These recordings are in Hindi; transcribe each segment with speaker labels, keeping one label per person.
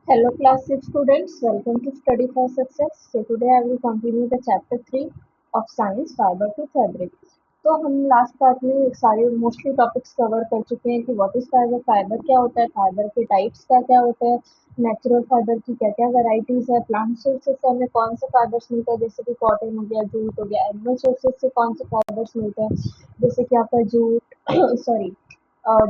Speaker 1: Hello class 6 students, welcome to Study for Success. So today I will continue the chapter 3 of Science Fiber to Fabric. तो हम लास्ट पार्ट में सारे मोस्टली टॉपिक्स कवर कर चुके हैं कि व्हाट इज फाइबर, फाइबर क्या होता है, फाइबर के टाइप्स क्या क्या होते हैं, नेचुरल फाइबर की क्या क्या वैरायटीज है, प्लांट सोर्सेज से हमें कौन से फाइबर्स मिलते हैं जैसे कि कॉटन हो गया, जूट हो गया, एनिमल सोर्सेज से कौन से फाइबर्स मिलते हैं जैसे कि आपका जूट सॉरी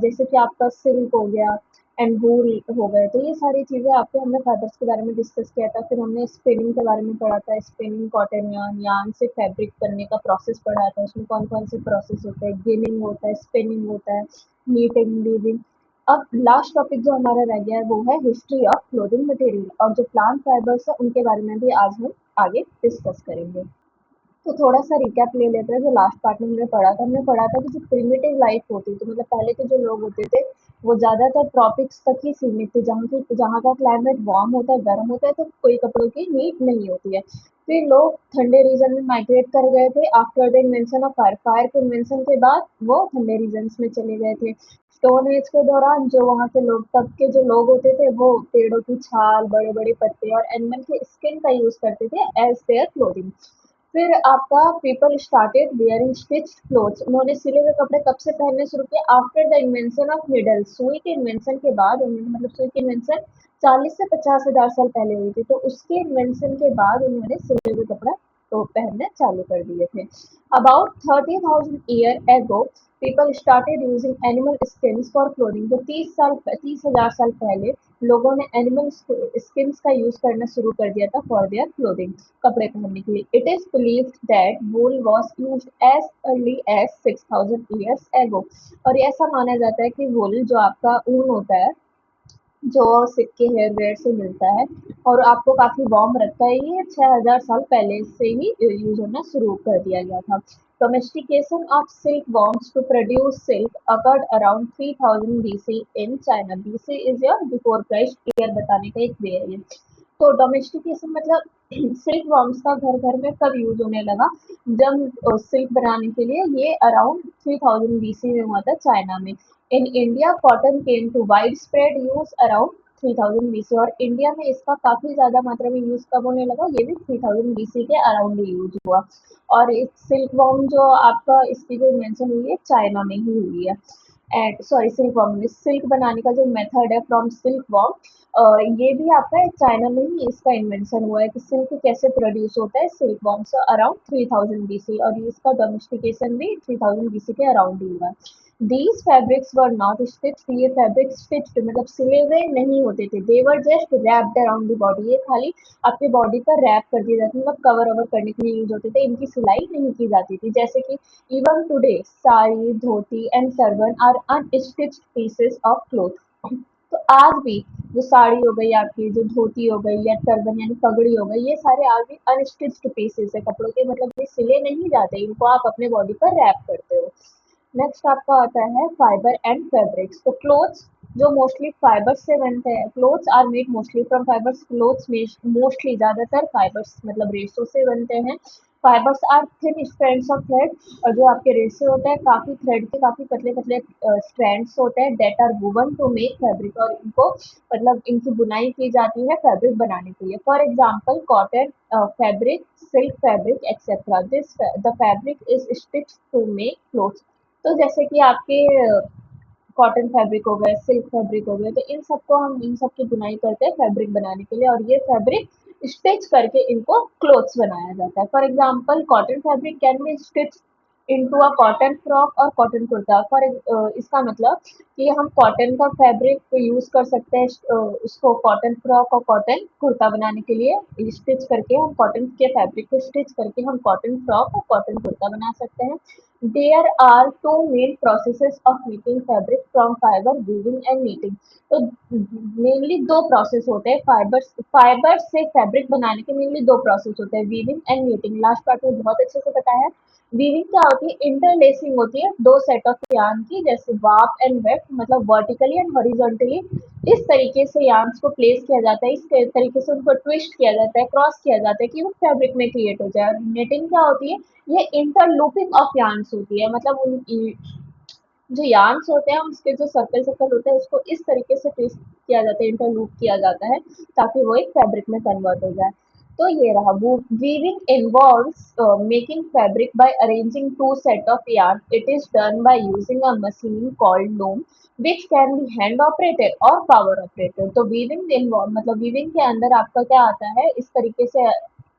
Speaker 1: जैसे कि आपका सिल्क हो गया एंड वूल हो गए। तो ये सारी चीज़ें आपके हमने फाइबर्स के बारे में डिस्कस किया था। फिर हमने स्पिनिंग के बारे में पढ़ा था, स्पिनिंग कॉटन यार्न, यार्न से फैब्रिक बनने का प्रोसेस पढ़ा था, उसमें कौन कौन से प्रोसेस होते हैं, गिनिंग होता है, स्पिनिंग होता है, नीटिंग, वीविंग। अब लास्ट टॉपिक जो हमारा रह गया है वो है हिस्ट्री ऑफ क्लोथिंग मटेरियल, और जो प्लांट फाइबर्स है उनके बारे में भी आज हम आगे डिस्कस करेंगे। तो थोड़ा सा रिकैप ले लेते हैं। जो लास्ट पार्ट में हमने पढ़ा था कि जो प्रिमिटिव लाइफ होती थी, मतलब पहले के जो लोग होते थे वो ज़्यादातर ट्रॉपिक्स तक ही सीमित थे, जहाँ का क्लाइमेट वार्म होता है, गर्म होता है, तो कोई कपड़ों की नीड नहीं होती है। फिर लोग ठंडे रीजन में माइग्रेट कर गए थे after the invention of fire. Fire के इन्वेंशन के बाद वो ठंडे रीजन्स में चले गए थे। स्टोन एज के दौरान जो वहाँ के लोग, तब के जो लोग होते थे वो पेड़ों की छाल, बड़े बड़े पत्ते और एनिमल के स्किन का यूज करते थे एज देयर क्लोथिंग। फिर आपका people started wearing stitched clothes. उन्होंने सिले हुए कपड़े कब से पहनने शुरू किए? After the invention of needle. सुई के इन्वेंशन के बाद उन्होंने, मतलब सुई की इन्वेंशन 40 से 50,000 साल पहले हुई थी, तो उसके इन्वेंशन के बाद उन्होंने सिले हुए कपड़ा तो पहनने चालू कर दिए थे। About 30,000 year ago people started using animal skins for clothing. तो 30,000 साल पहले लोगों ने एनिमल स्किन्स का यूज करना शुरू कर दिया था फॉर देयर क्लोथिंग, कपड़े पहनने के लिए। It is believed that wool was used as early as 6,000 years ago. और ये ऐसा माना जाता है कि वूल जो आपका ऊन होता है, जो सिक्के हेयर वेयर से मिलता है और आपको काफी वार्म रखता है, ये 6,000 साल पहले से ही यूज होना शुरू कर दिया गया था। Domestication of silk worms to produce silk occurred around 3000 BC in China. BC is your before Christ year बताने का एक वे है ये। तो डोमेस्टिकेशन मतलब सिल्क वॉर्म्स का घर घर में कब यूज होने लगा? जब सिल्क बनाने के लिए, ये अराउंड 3000 BC में हुआ था चाइना में। In India cotton came to wide spread use around 3000 BC, और इंडिया में इसका काफी ज्यादा मात्रा में यूज कब होने लगा? ये भी 3000 BC के अराउंड ही यूज हुआ। और इस सिल्क वॉर्म जो आपका, इसकी जो इन्वेंशन हुई है चाइना में ही हुई है। एंड सॉरी, सिल्क वॉर्म में सिल्क बनाने का जो मेथड है फ्रॉम सिल्क वॉर्म, ये भी आपका चाइना में ही इसका इन्वेंशन हुआ है कि सिल्क कैसे प्रोड्यूस होता है सिल्क वॉर्म से अराउंड 3000 BC, और इसका डोमेस्टिकेशन भी 3000 BC के अराउंड ही हुआ है। These fabrics were not stitched. ये फैब्रिक स्टिच्ड मतलब सिले हुए नहीं होते थे, they were just wrapped around the body. ये खाली आपकी बॉडी पर रैप कर दिए जाते, मतलब कवर ओवर करने के लिए यूज होते थे, इनकी सिलाई नहीं की जाती थी। जैसे कि even today sari, dhoti and turban are unstitched pieces of cloth. तो आज भी जो साड़ी हो गई आपकी, जो धोती हो गई या टर्बन यानी पगड़ी हो गई, ये सारे आज भी अनस्टिच्ड पीसेस है कपड़ों के, मतलब ये सिले नहीं जाते, इनको आप अपने बॉडी पर रैप करते हो। नेक्स्ट आपका आता है फाइबर एंड फैब्रिक्स। तो क्लोथ्स जो मोस्टली फाइबर्स से बनते हैं, clothes are made mostly from fibres. Clothes में मोस्टली ज्यादातर फाइबर्स मतलब रेशों से बनते हैं। Fibres are thin strands of thread. और जो आपके रेशे होते हैं, काफी थ्रेड के काफी पतले पतले स्ट्रैंड्स होते हैं, that are woven to make fabric. और इनको मतलब इनकी बुनाई की जाती है फैब्रिक बनाने के लिए। For example cotton fabric, silk fabric etcetera. This the fabric is stitch to make cloth. तो जैसे कि आपके कॉटन फैब्रिक हो गए, सिल्क फैब्रिक हो गए, तो इन सबको हम इन सब की बुनाई करते हैं फैब्रिक बनाने के लिए, और ये फैब्रिक स्टिच करके इनको क्लोथ्स बनाया जाता है। For example cotton fabric can be stitch into a cotton frock और कॉटन कुर्ता। इसका मतलब कि हम कॉटन का फैब्रिक यूज कर सकते हैं उसको कॉटन फ्रॉक और कॉटन कुर्ता बनाने के लिए। स्टिच करके हम कॉटन के फैब्रिक को स्टिच करके हम कॉटन फ्रॉक और कॉटन कुर्ता बना सकते हैं। There are two main processes of making fabric from fiber, weaving and knitting. तो मेनली दो प्रोसेस होते हैं फाइबर से फैब्रिक बनाने के। मेनली दो प्रोसेस होते हैं, weaving and knitting. Last part में बहुत अच्छे से बताया है। वीविंग क्या होती है? इंटरलेसिंग होती है दो सेट ऑफ यार्न की, जैसे वार्प एंड वेफ्ट, मतलब वर्टिकली एंड हॉरिजॉन्टली इस तरीके से यार्न्स को प्लेस किया जाता है, इस तरीके से उनको ट्विस्ट किया जाता है, क्रॉस किया जाता है कि वो फैब्रिक में क्रिएट हो जाए। और नेटिंग क्या होती है? ये इंटरलूपिंग ऑफ यार्न्स होती है, मतलब जो यार्न्स होते हैं उसके जो सर्कल सर्कल होते हैं उसको इस तरीके से ट्विस्ट किया जाता है, इंटरलूप किया जाता है ताकि वो एक फैब्रिक में कन्वर्ट हो जाए। तो ये रहा वो weaving involves making fabric by arranging two set of yarn. It is done by using a machine called loom which can be hand operated और पावर ऑपरेटेड। तो वीविंग इन्वॉल्व मतलब वीविंग के अंदर आपका क्या आता है, इस तरीके से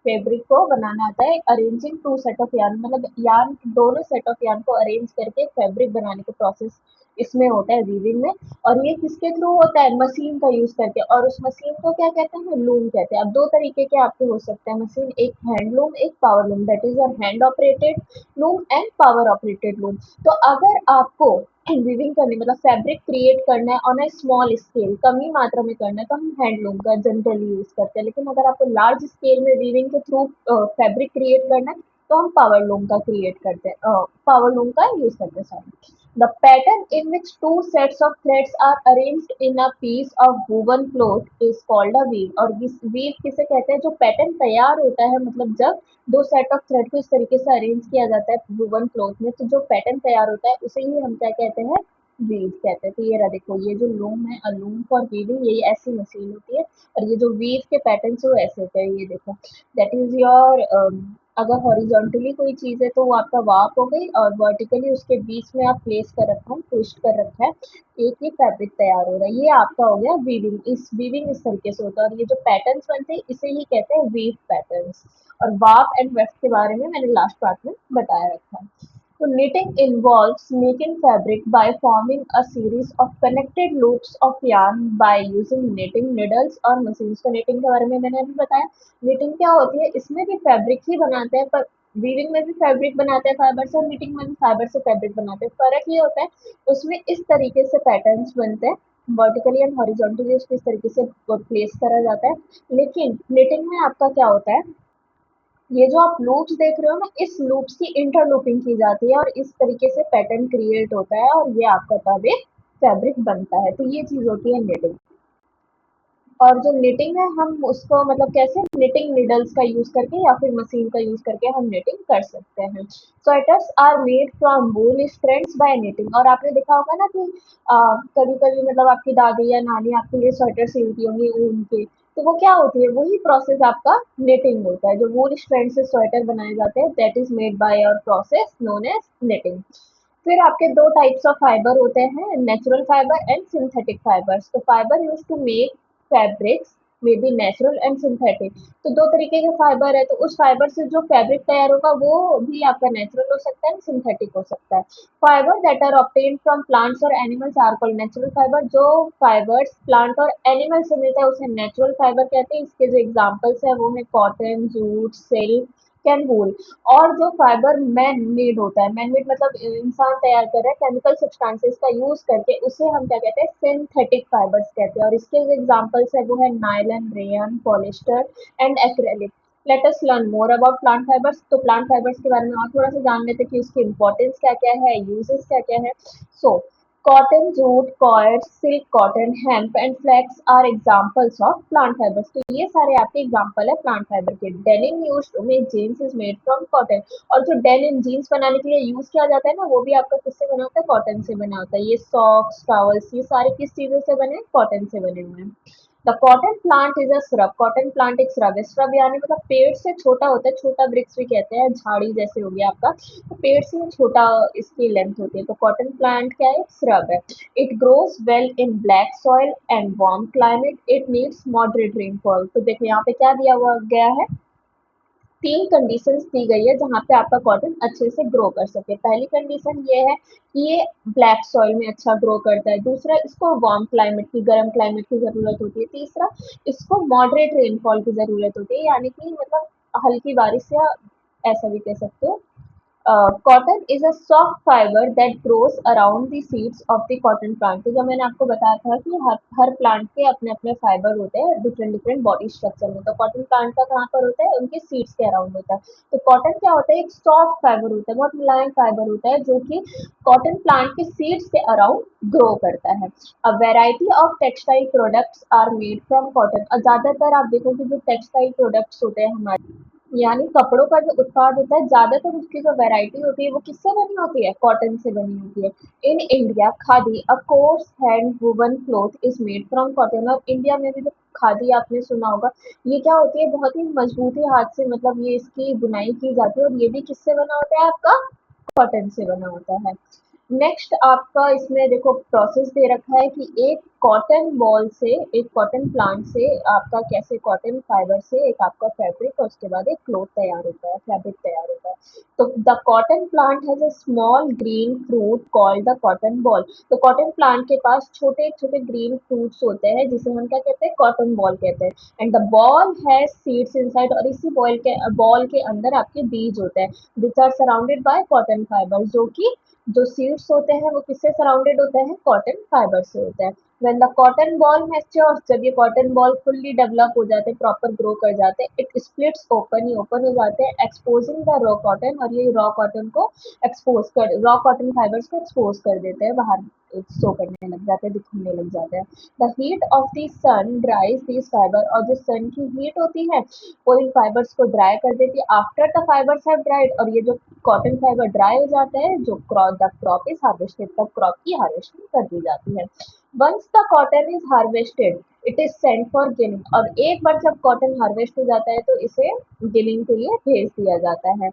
Speaker 1: फैब्रिक को बनाना आता है। Arranging two set of yarn मतलब यार्न दोनों सेट ऑफ यार्न को अरेंज करके फैब्रिक बनाने का प्रोसेस इसमें होता है वीविंग में। और ये किसके थ्रू होता है, मशीन का यूज करके, और उस मशीन को क्या कहते हैं, लूम कहते हैं। अब दो तरीके के आपके हो सकते हैं मशीन, एक हैंड लूम एक power loom, that is your hand operated loom and power operated loom. तो अगर आपको वीविंग करनी मतलब फैब्रिक क्रिएट करना है ऑन ए स्मॉल स्केल, कम ही मात्रा में करना है, तो हम हैंडलूम का जनरली यूज करते हैं। लेकिन अगर आपको लार्ज स्केल में वीविंग के थ्रू फैब्रिक क्रिएट करना है तो हम पावर लूम का क्रिएट करते हैं, पावर लूम का यूज करते हैं, sorry. The pattern in which two sets of threads are arranged in a piece of woven cloth is called a weave। और weave किसे कहते हैं, जो पैटर्न तैयार होता है मतलब जब दो सेट ऑफ थ्रेड को इस तरीके से अरेंज किया जाता है वुवन क्लॉथ में, तो जो पैटर्न तैयार होता है उसे ही हम क्या कहते हैं, वीव कहते हैं। तो ये रहा देखो, ये जो लूम है, अ लूम फॉर वीविंग, ये ऐसी मशीन होती है। और ये जो वीव के पैटर्न है वो ऐसे होते हैं, ये देखो, दैट इज योर अगर हॉरिजॉन्टली कोई चीज है तो वो आपका वाप हो गई, और वर्टिकली उसके बीच में आप प्लेस कर रखा है, ट्विस्ट कर रखा है, एक ही फैब्रिक तैयार हो रहा है। ये आपका हो गया वीविंग। इस वीविंग इस तरीके से होता है। और ये जो पैटर्न्स बनते हैं इसे ही कहते हैं वीव पैटर्न्स। और वार्प एंड वेफ्ट के बारे में मैंने लास्ट पार्ट में बताया रखा है। तो knitting involves making fabric by forming a series of connected loops of yarn by using knitting needles और machines। तो knitting के बारे में मैंने अभी बताया। knitting क्या होती है, इसमें भी फैब्रिक ही बनाते हैं, पर वीविंग में भी फैब्रिक बनाते हैं फाइबर से, और knitting में भी फाइबर से फैब्रिक बनाते हैं। फर्क ये होता है उसमें इस तरीके से पैटर्न्स बनते हैं, वर्टिकली एंड हॉरिजॉन्टली उसको इस तरीके से प्लेस करा जाता है। लेकिन knitting में आपका क्या होता है, ये जो आप लूप्स देख रहे हो ना, इस लूप्स की इंटरलूपिंग की जाती है और इस तरीके से पैटर्न क्रिएट होता है और ये आपका तब एक फैब्रिक बनता है। तो ये चीज होती है निटिंग। और जो निटिंग है हम उसको मतलब कैसे, निटिंग नीडल्स का यूज करके या फिर मशीन का यूज करके हम निटिंग कर सकते हैं। Sweaters are made from wool strands by knitting. और आपने देखा होगा ना कि कभी कभी मतलब आपकी दादी या नानी आपके लिए स्वेटर सिलती होंगी ऊन के, तो वो क्या होती है, वही प्रोसेस आपका निटिंग होता है। जो वूल स्ट्रैंड से स्वेटर बनाए जाते हैं दैट इज मेड बाय और प्रोसेस नोन एज निटिंग। फिर आपके दो टाइप्स ऑफ फाइबर होते हैं, natural fibre and synthetic fibres. तो fibre used to make fabrics may be natural and synthetic. तो दो तरीके के फाइबर है, तो उस फाइबर से जो फैब्रिक तैयार होगा वो भी आपका नेचुरल हो सकता है, सिंथेटिक हो सकता है। Fibre that are obtained from plants और animals are called natural fibre. जो फाइबर्स प्लांट और एनिमल से मिलता है उसे नेचुरल फाइबर कहते हैं। इसके जो एग्जांपल्स है वो है कॉटन, जूट, सिल्क, कैन वूल। और जो फाइबर मैन मेड होता है, मैन मेड मतलब इंसान तैयार कर रहा है केमिकल सब्सटेंसेस का यूज करके, उसे हम क्या कहते हैं, सिंथेटिक फाइबर्स कहते हैं। और इसके जो एग्जांपल्स है वो है nylon, rayon, polyester and acrylic. Let us learn more about plant fibres. तो प्लांट फाइबर्स के बारे में और थोड़ा सा जान लेते हैं कि उसकी इंपॉर्टेंस क्या क्या है, यूजेस क्या क्या है। So cotton, jute, coir, silk, cotton, hemp and flax are examples of plant fibres. तो ये सारे आपके एग्जांपल है प्लांट फाइबर के। Denim used to make jeans is made from cotton. और जो डेनिम जीन्स बनाने के लिए यूज किया जाता है ना, वो भी आपका किससे बना होता है, कॉटन से बना होता है। ये सॉक्स, टॉवल्स, ये सारे किस चीजों से बने हैं, कॉटन से बने हुए हैं। The cotton plant is a shrub. Cotton plant एक श्रब है। श्रब यानी मतलब पेड़ से छोटा होता है, छोटा वृक्ष भी कहते हैं, झाड़ी जैसे हो गया आपका, तो पेड़ से छोटा इसकी लेंथ होती है। तो कॉटन प्लांट क्या है, श्रब है। It grows well in black soil and warm climate. It needs moderate rainfall. तो देखो यहाँ पे क्या दिया हुआ गया है, तीन कंडीशंस दी गई है जहाँ पे आपका कॉटन अच्छे से ग्रो कर सके। पहली कंडीशन ये है कि ये ब्लैक सॉइल में अच्छा ग्रो करता है। दूसरा, इसको वार्म क्लाइमेट की, गर्म क्लाइमेट की जरूरत होती है। तीसरा, इसको मॉडरेट रेनफॉल की जरूरत होती है, यानी कि मतलब हल्की बारिश, या ऐसा भी कह सकते हो। Cotton is a soft fibre that grows around the seeds of the cotton plant. तो जब मैंने आपको बताया था कि हर प्लांट के अपने अपने फाइबर होते हैं डिफरेंट डिफरेंट बॉडी स्ट्रक्चर में, तो कॉटन प्लांट का कहाँ पर होता है, उनके सीड्स के अराउंड होता है। तो कॉटन क्या होता है, एक सॉफ्ट फाइबर होता है, बहुत मुलायम फाइबर होता है, जो कि कॉटन प्लांट के सीड्स के अराउंड ग्रो करता है। A variety of textile products are made from cotton. और ज्यादातर आप देखोगे जो टेक्सटाइल प्रोडक्ट्स होते हैं हमारे, यानी कपड़ों का जो उत्पाद होता है ज्यादातर उसकी जो वैरायटी होती है वो किससे बनी होती है, कॉटन से बनी होती है। In India khadi a course hand woven cloth is made from cotton. और इंडिया में भी जो खादी आपने सुना होगा, ये क्या होती है, बहुत ही मजबूती हाथ से मतलब ये इसकी बुनाई की जाती है, और ये भी किससे बना होता है आपका, कॉटन से बना होता है। नेक्स्ट आपका इसमें देखो प्रोसेस दे रखा है कि एक कॉटन बॉल से, एक कॉटन प्लांट से आपका कैसे कॉटन फाइबर से एक आपका फैब्रिक और उसके बाद एक क्लॉथ तैयार होता है, फैब्रिक तैयार होता है। तो the cotton plant has a small green fruit called the cotton ball. तो कॉटन प्लांट के पास छोटे छोटे ग्रीन फ्रूट्स होते हैं जिसे हम क्या कहते हैं, कॉटन बॉल कहते हैं। And the ball has seeds inside, और इसी बॉल के अंदर आपके बीज होते हैं which are surrounded by cotton fibre, जो कि जो सीड्स होते हैं वो किससे सराउंडेड होते हैं, कॉटन फाइबर से होते हैं। When the cotton ball matures, जब ये कॉटन बॉल फुल्ली डेवलप हो जाते हैं, प्रॉपर ग्रो कर जाते हैं, इट स्प्लिट्स ओपन, ये ओपन हो जाते हैं, एक्सपोजिंग द रॉ कॉटन, और ये रॉ कॉटन को एक्सपोज कर, रॉ कॉटन फाइबर्स को एक्सपोज कर देते हैं, बाहर शो करने लग जाते हैं, दिखने लग जाते हैं। The heat of the sun dries this fibre, और जो सन की हीट होती है वो इन फाइबर्स को ड्राई कर देती है। After the fibres have dried, और ये जो कॉटन फाइबर ड्राई हो जाता है, जो क्रॉप इज हार्वेस्टेड, तब क्रॉप की हार्वेस्टिंग कर दी जाती है। Once the cotton is harvested it is sent for ginning, और एक बार जब कॉटन हार्वेस्ट हो जाता है तो इसे गिनिंग के लिए भेज दिया जाता है।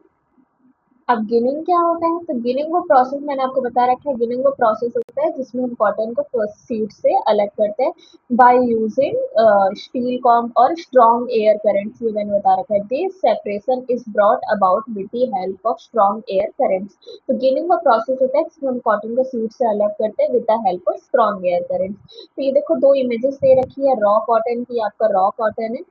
Speaker 1: अब गिनिंग क्या होता है, तो गिनिंग वो प्रोसेस मैंने आपको बता रखा है, गिनिंग वो प्रोसेस होता है जिसमें हम कॉटन को फर्स्ट सीड से अलग करते हैं बाय यूजिंग स्टील कॉम्ब और स्ट्रॉन्ग एयर करंट्स, ये मैंने बता रखा है। This separation is brought about with the help of strong air currents. तो गिनिंग वो प्रोसेस होता है जिसमें हम कॉटन को सीड से अलग करते हैं with the help of strong air currents. तो ये देखो दो इमेजेस दे रखी है रॉ कॉटन की, आपका रॉ कॉटन है,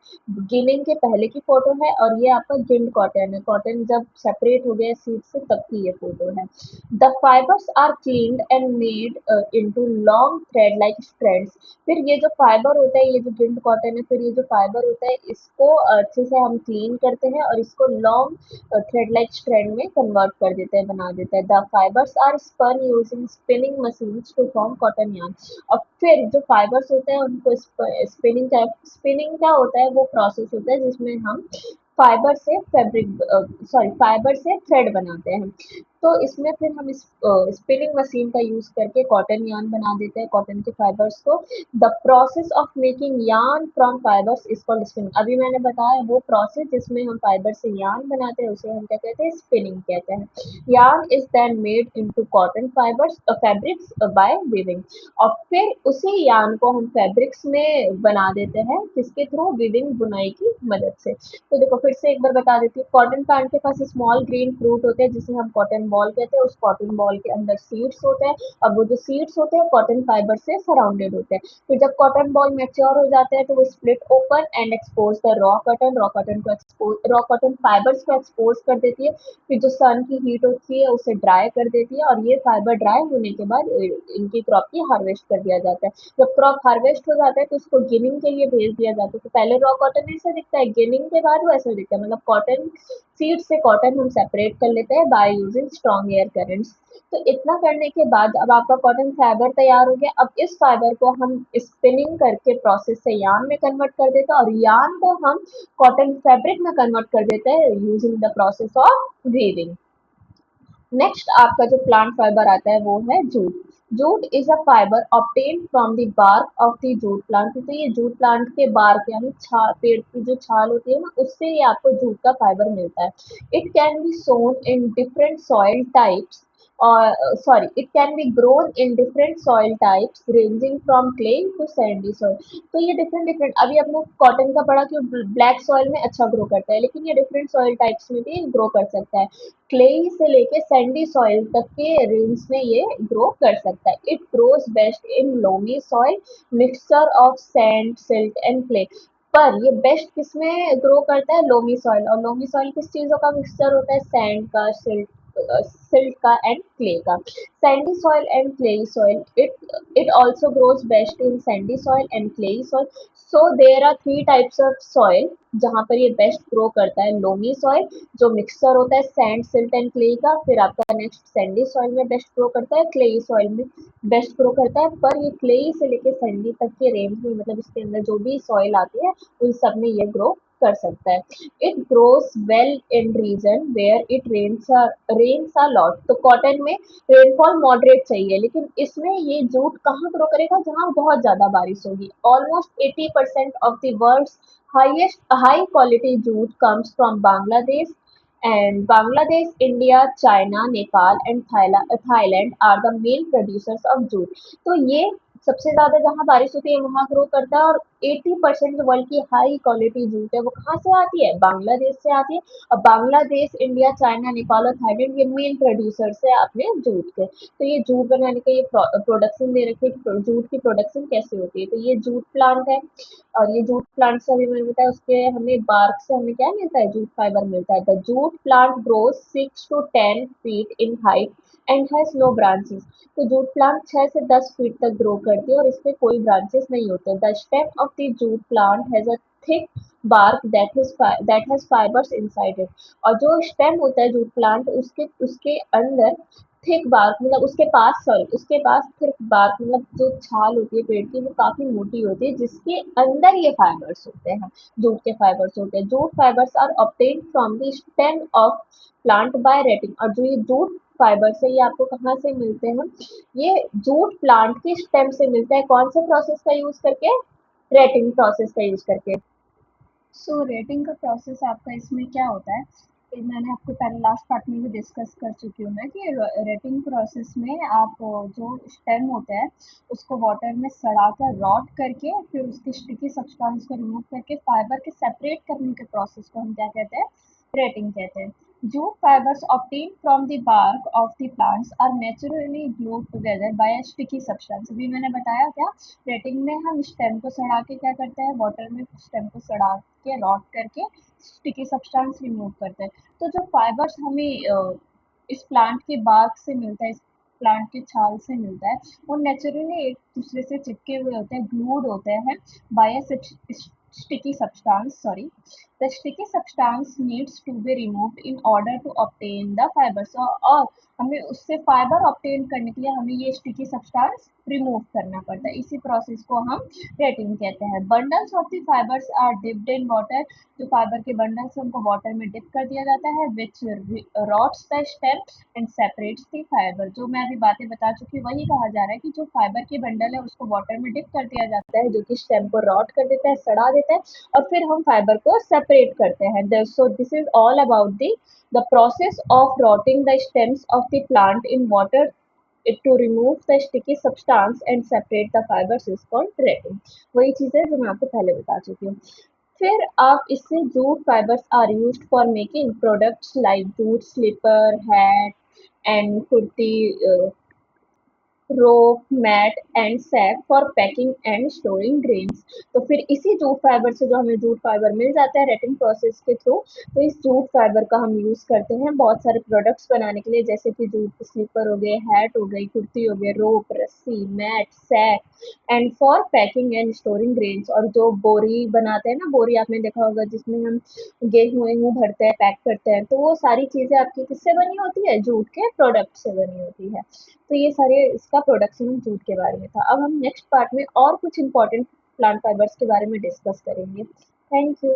Speaker 1: गिनिंग के पहले की फोटो है, और ये आपका गिल्ड कॉटन है, कॉटन जब सेपरेट हो गया सीड से तब की ये फोटो है। The fibres are cleaned and made into long thread like strands. फिर ये जो फाइबर होता है, ये जो गिल्ड कॉटन है, फिर ये जो फाइबर होता है इसको अच्छे से हम क्लीन करते हैं और इसको लॉन्ग थ्रेड लाइक स्ट्रैंड में कन्वर्ट कर देते हैं, बना देते हैं। The fibres are spun using spinning machines to form cotton yarn. और फिर जो फाइबर्स होते हैं उनको स्पिनिंग क्या होता है, वो प्रोसेस होता है जिसमें हम फाइबर से फैब्रिक, सॉरी फाइबर से थ्रेड बनाते हैं। तो इसमें फिर हम इस स्पिनिंग मशीन का यूज करके कॉटन यार्न बना देते हैं, कॉटन के फाइबर्स को। The process of making yarn from fibres is called spinning. अभी मैंने बताया वो प्रोसेस जिसमें हम फाइबर से यार्न बनाते हैं उसे हम क्या कहते हैं, स्पिनिंग कहते हैं। Yarn is then made into cotton fibres fabrics by weaving. और फिर उसी यार्न को हम फैब्रिक्स में बना देते हैं, किसके थ्रू, वीविंग, बुनाई की मदद से। तो देखो फिर से एक बार बता देती हूँ, कॉटन प्लांट के पास स्मॉल ग्रीन फ्रूट होते हैं जिसे हम कॉटन बॉल कहते हैं, उस कॉटन बॉल के अंदर सीड्स होते हैं, और वो जो सीड्स होते हैं कॉटन फाइबर से सराउंडेड होते हैं। फिर जब कॉटन बॉल मैच्योर हो जाते हैं तो वो split open and expose the raw cotton को एक्सपोज, रॉ कॉटन फाइबर्स को एक्सपोज कर देती है। फिर जो सन की हीट होती है उसे ड्राई कर देती है, और ये फाइबर ड्राई होने के बाद इनकी क्रॉप की हार्वेस्ट कर दिया जाता है। जब क्रॉप हार्वेस्ट हो जाता है तो उसको गिनिंग के लिए भेज दिया जाता है। तो पहले रॉ कॉटन ऐसा दिखता है, गिनिंग के बाद वो ऐसा दिखता है, मतलब कॉटन सीड से कॉटन हम सेपरेट कर लेते हैं by using strong air currents. तो इतना करने के बाद अब आपका कॉटन फाइबर तैयार हो गया। अब इस फाइबर को हम स्पिनिंग करके प्रोसेस से यार्न में कन्वर्ट कर देते हैं, और यार्न को हम कॉटन फैब्रिक में कन्वर्ट कर देते हैं using the process of weaving. Next आपका जो प्लांट फाइबर आता है वो है jute. Jute is a fibre obtained from the bark of the jute plant. तो ये जूट प्लांट के बार्क यानी पेड़ की जो छाल होती है ना, उससे ये आपको जूट का फाइबर मिलता है। It can be sown in different soil types, और sorry it can be grown in different soil types ranging from clay to sandy soil. तो ये डिफरेंट डिफरेंट, अभी आपने कॉटन का पढ़ा कि ब्लैक सॉइल में अच्छा ग्रो करता है, लेकिन ये डिफरेंट सॉइल टाइप्स में भी ग्रो कर सकता है। क्ले से लेके सैंडी सॉइल तक के रेंज में ये ग्रो कर सकता है। It grows best in loamy soil mixture of sand silt and clay. पर ये बेस्ट किसमें ग्रो करता है, लोमी सॉइल। और लोमी सॉइल किस चीजों का मिक्सचर होता है, सैंड का, सिल्ट का एंड क्ले का। Sandy soil and clayey soil, it also grows best in sandy soil and clayey soil. So there are three types of soil जहाँ पर ये बेस्ट ग्रो करता है। लोमी सॉइल जो मिक्सचर होता है सैंड सिल्ट एंड क्ले का, फिर आपका नेक्स्ट सैंडी सॉइल में बेस्ट ग्रो करता है, क्लेई सॉइल में बेस्ट ग्रो करता है। पर ये क्लेई से लेके सैंडी तक के रेंज में, मतलब इसके अंदर जो भी सॉइल आती है उन सब में ये ग्रो कर सकता है। It grows well in region where it rains a lot. तो कॉटन में रेनफॉल मॉडरेट चाहिए, लेकिन इसमें ये जूट कहाँ ग्रो करेगा, जहाँ बहुत ज्यादा बारिश होगी। Almost 80% of the world's highest high quality jute comes from Bangladesh, and Bangladesh, India, China, Nepal and Thailand are the main producers of jute. तो ये सबसे ज्यादा जहाँ बारिश होती है वहां ग्रो करता है, और 80% वर्ल्ड की हाई क्वालिटी जूट है वो कहाँ से आती है, बांग्लादेश से आती है। और बांग्लादेश, इंडिया, चाइना, नेपाल और थाईलैंड ये मेन प्रोड्यूसर्स है अपने जूट के। तो ये जूट बनाने का ये प्रोडक्शन दे रखे हैं, जूट की प्रोडक्शन कैसे होती है। तो ये जूट प्लांट है, और ये जूट प्लांट से अभी मैंने बताया, उसके हमें बार्क से हमें क्या मिलता है, जूट फाइबर मिलता है। The jute plant grows 6 to 10 feet in height and has no branches. तो जूट प्लांट 6 से 10 फीट तक ग्रो करती है और इसमें कोई ब्रांचेस नहीं होते। The stem of the jute plant has a thick bark that has fibers inside it। और जो स्टेम होता है जूट प्लांट, उसके उसके अंदर थिक बार्क, मतलब उसके पास थिक बार्क, मतलब जो छाल होती है पेड़ की वो काफी मोटी होती है, जिसके अंदर ये फाइबर्स होते हैं, जूट के फाइबर्स होते हैं। Jute fibres are obtained from the stem of plant by retting. और जो ये जूट फाइबर्स है ये आपको कहाँ से मिलते हैं, ये जूट प्लांट के स्टेम से मिलता है। कौन से प्रोसेस का यूज करके, रेटिंग प्रोसेस का यूज करके। सो रेटिंग का प्रोसेस आपका इसमें क्या होता है, कि मैंने आपको पहले लास्ट पार्ट में भी डिस्कस कर चुकी हूँ मैं, कि रेटिंग प्रोसेस में आप जो स्टेम होता है उसको वाटर में सड़ा कर रॉट करके फिर उसके स्टिकी सब्सटेंस को रिमूव करके फाइबर के सेपरेट करने के प्रोसेस को हम क्या कहते हैं, रेटिंग कहते हैं। Jute fibers obtained from the bark of the plants are naturally glued together by a sticky substance। अभी मैंने बताया क्या, रेटिंग में हम स्टेम को सड़ा के क्या करते हैं, वाटर में स्टेम को सड़ा के रॉट करके स्टिकी सब्सटेंस रिमूव करते हैं। तो जो फाइबर्स हमें इस प्लांट के bark से मिलता है, इस प्लांट के छाल से मिलता है, वो नेचुरली एक दूसरे से चिपके हुए होते हैं, ग्लूड होते हैं bye a sticky substance, sorry, the sticky substance needs to be removed in order to obtain the fiber। So और हमें उससे फाइबर ऑब्टेन करने के लिए हमें ये स्टिकी सब्सटेंस रिमूव करना पड़ता है। इसी प्रोसेस को हम रेटिंग कहते हैं। Bundles of the fibres are dipped in water. जो फाइबर के बंडल्स उनको वाटर में डिप कर दिया जाता है, which rots the stem and separates the fibre. जो मैं अभी बातें बता चुकी हूँ वही कहा जा रहा है कि जो फाइबर की बंडल है उसको वाटर में डिप कर दिया जाता है, जो कि स्टेम को रॉट कर देता है, सड़ा देता है, और फिर हम फाइबर को सेपरेट करते हैं। So this is all about the process of rotting the stems of the plant in water to remove the sticky substance and separate the fibers is called retting। वही चीज़ है जो मैं आपको पहले बता चुकी हूँ। फिर आप इससे jute fibres are used for making products like jute slipper, hat and kurti, rope, mat and sack for packing and storing grains. तो फिर इसी जूट फाइबर से जो हमें जूट फाइबर मिल जाता है रेटिंग प्रोसेस के थ्रू, तो इस जूट फाइबर का हम यूज करते हैं बहुत सारे प्रोडक्ट्स बनाने के लिए, जैसे कि जूट के स्लीपर हो गए, हैट हो गई, कुर्ती हो गए, रोप, रस्सी, mat, sack and for packing and storing grains. और जो बोरी बनाते हैं ना, बोरी आपने देखा होगा जिसमें हम गेहूं वेहूं भरते हैं, पैक करते हैं, तो वो सारी चीजें आपकी किससे बनी होती है, जूट के प्रोडक्ट से बनी होती है। तो ये सारे इसका प्रोडक्शन जूट के बारे में था। अब हम नेक्स्ट पार्ट में और कुछ इंपॉर्टेंट प्लांट फाइबर्स के बारे में डिस्कस करेंगे। Thank you.